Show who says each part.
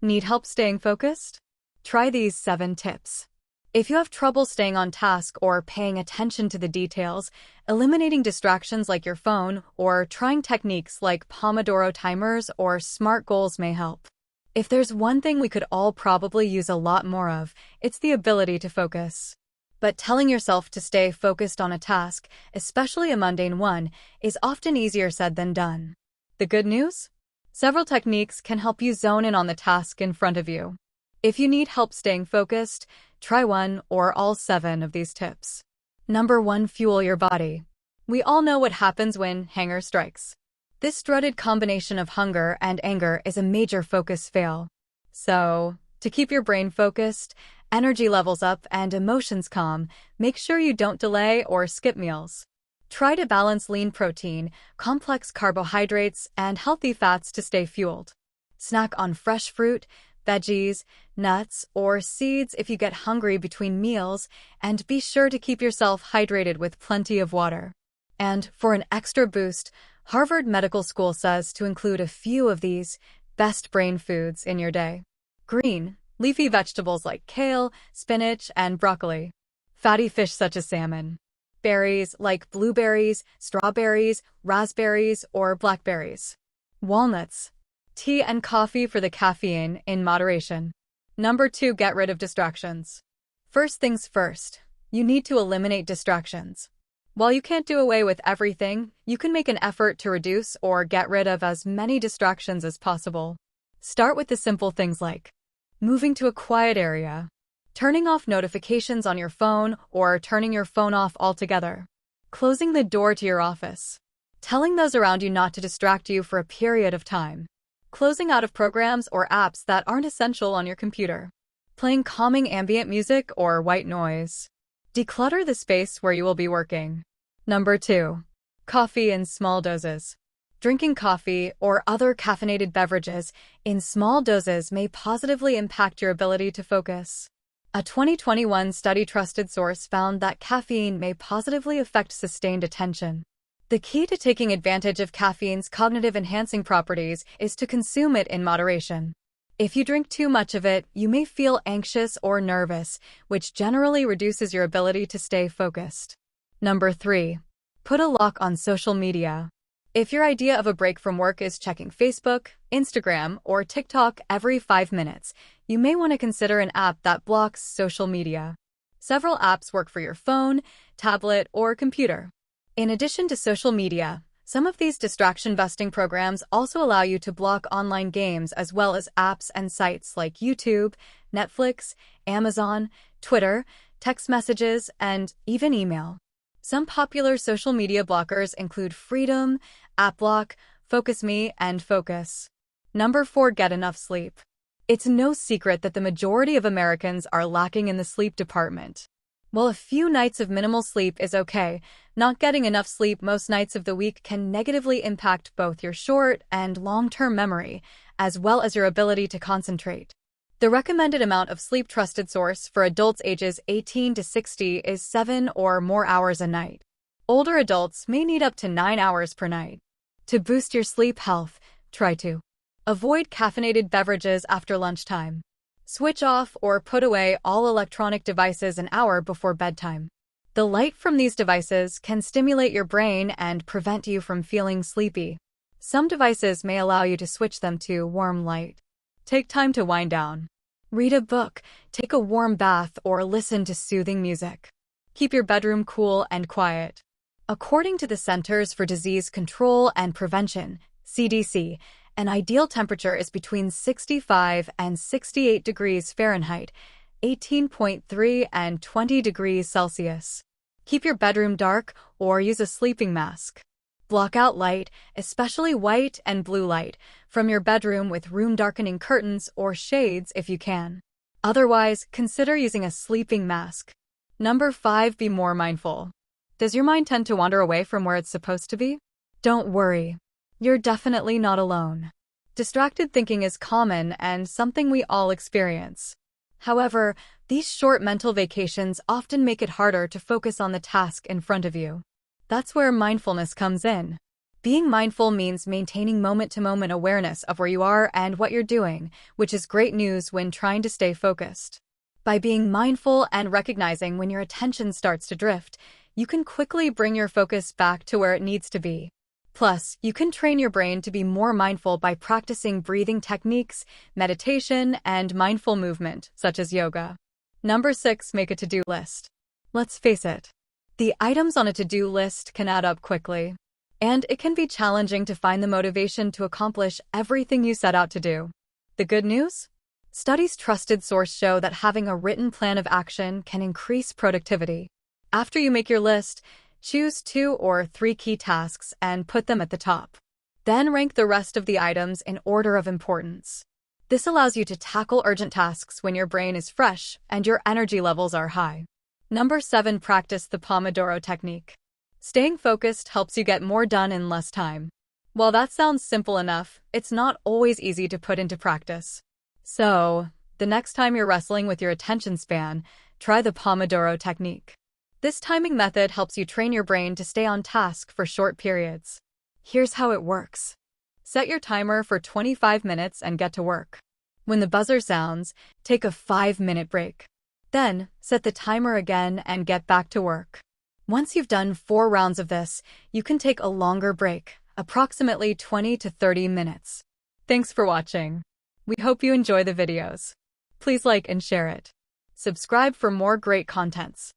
Speaker 1: Need help staying focused? Try these 7 tips. If you have trouble staying on task or paying attention to the details, eliminating distractions like your phone or trying techniques like Pomodoro timers or SMART goals may help. If there's one thing we could all probably use a lot more of, it's the ability to focus. But telling yourself to stay focused on a task, especially a mundane one, is often easier said than done. The good news? Several techniques can help you zone in on the task in front of you. If you need help staying focused, try one or all 7 of these tips. Number 1. Fuel your body. We all know what happens when hunger strikes. This dreaded combination of hunger and anger is a major focus fail. So, to keep your brain focused, energy levels up, and emotions calm, make sure you don't delay or skip meals. Try to balance lean protein, complex carbohydrates, and healthy fats to stay fueled. Snack on fresh fruit, veggies, nuts, or seeds if you get hungry between meals, and be sure to keep yourself hydrated with plenty of water. And for an extra boost, Harvard Medical School says to include a few of these best brain foods in your day. Green, leafy vegetables like kale, spinach, and broccoli. Fatty fish such as salmon. Berries like blueberries, strawberries, raspberries, or blackberries. Walnuts. Tea and coffee for the caffeine in moderation. Number 2. Get rid of distractions. First things first, you need to eliminate distractions. While you can't do away with everything, you can make an effort to reduce or get rid of as many distractions as possible. Start with the simple things like moving to a quiet area, turning off notifications on your phone or turning your phone off altogether, closing the door to your office, telling those around you not to distract you for a period of time, closing out of programs or apps that aren't essential on your computer, playing calming ambient music or white noise. Declutter the space where you will be working. Number 2. Coffee in small doses. Drinking coffee or other caffeinated beverages in small doses may positively impact your ability to focus. A 2021 study trusted source found that caffeine may positively affect sustained attention. The key to taking advantage of caffeine's cognitive enhancing properties is to consume it in moderation. If you drink too much of it, you may feel anxious or nervous, which generally reduces your ability to stay focused. Number 3. Put a lock on social media. If your idea of a break from work is checking Facebook, Instagram, or TikTok every 5 minutes, you may want to consider an app that blocks social media. Several apps work for your phone, tablet, or computer. In addition to social media, some of these distraction-busting programs also allow you to block online games as well as apps and sites like YouTube, Netflix, Amazon, Twitter, text messages, and even email. Some popular social media blockers include Freedom, AppBlock, FocusMe, and Focus. Number 4. Get enough sleep. It's no secret that the majority of Americans are lacking in the sleep department. While a few nights of minimal sleep is okay, not getting enough sleep most nights of the week can negatively impact both your short and long-term memory, as well as your ability to concentrate. The recommended amount of sleep trusted source for adults ages 18 to 60 is 7 or more hours a night. Older adults may need up to 9 hours per night. To boost your sleep health, try to avoid caffeinated beverages after lunchtime. Switch off or put away all electronic devices an hour before bedtime. The light from these devices can stimulate your brain and prevent you from feeling sleepy. Some devices may allow you to switch them to warm light. Take time to wind down. Read a book, take a warm bath, or listen to soothing music. Keep your bedroom cool and quiet. According to the Centers for Disease Control and Prevention, CDC, an ideal temperature is between 65 and 68 degrees Fahrenheit, 18.3 and 20 degrees Celsius. Keep your bedroom dark or use a sleeping mask. Block out light, especially white and blue light, from your bedroom with room darkening curtains or shades if you can. Otherwise, consider using a sleeping mask. Number 5. Be more mindful. Does your mind tend to wander away from where it's supposed to be? Don't worry. You're definitely not alone. Distracted thinking is common and something we all experience. However, these short mental vacations often make it harder to focus on the task in front of you. That's where mindfulness comes in. Being mindful means maintaining moment-to-moment awareness of where you are and what you're doing, which is great news when trying to stay focused. By being mindful and recognizing when your attention starts to drift, you can quickly bring your focus back to where it needs to be. Plus, you can train your brain to be more mindful by practicing breathing techniques, meditation, and mindful movement, such as yoga. Number 6, make a to-do list. Let's face it, the items on a to-do list can add up quickly, and it can be challenging to find the motivation to accomplish everything you set out to do. The good news? Studies trusted source show that having a written plan of action can increase productivity. After you make your list, choose 2 or 3 key tasks and put them at the top. Then rank the rest of the items in order of importance. This allows you to tackle urgent tasks when your brain is fresh and your energy levels are high. Number 7, practice the Pomodoro technique. Staying focused helps you get more done in less time. While that sounds simple enough, it's not always easy to put into practice. So, the next time you're wrestling with your attention span, try the Pomodoro technique. This timing method helps you train your brain to stay on task for short periods. Here's how it works. Set your timer for 25 minutes and get to work. When the buzzer sounds, take a 5-minute break. Then, set the timer again and get back to work. Once you've done 4 rounds of this, you can take a longer break, approximately 20 to 30 minutes. Thanks for watching. We hope you enjoy the videos. Please like and share it. Subscribe for more great contents.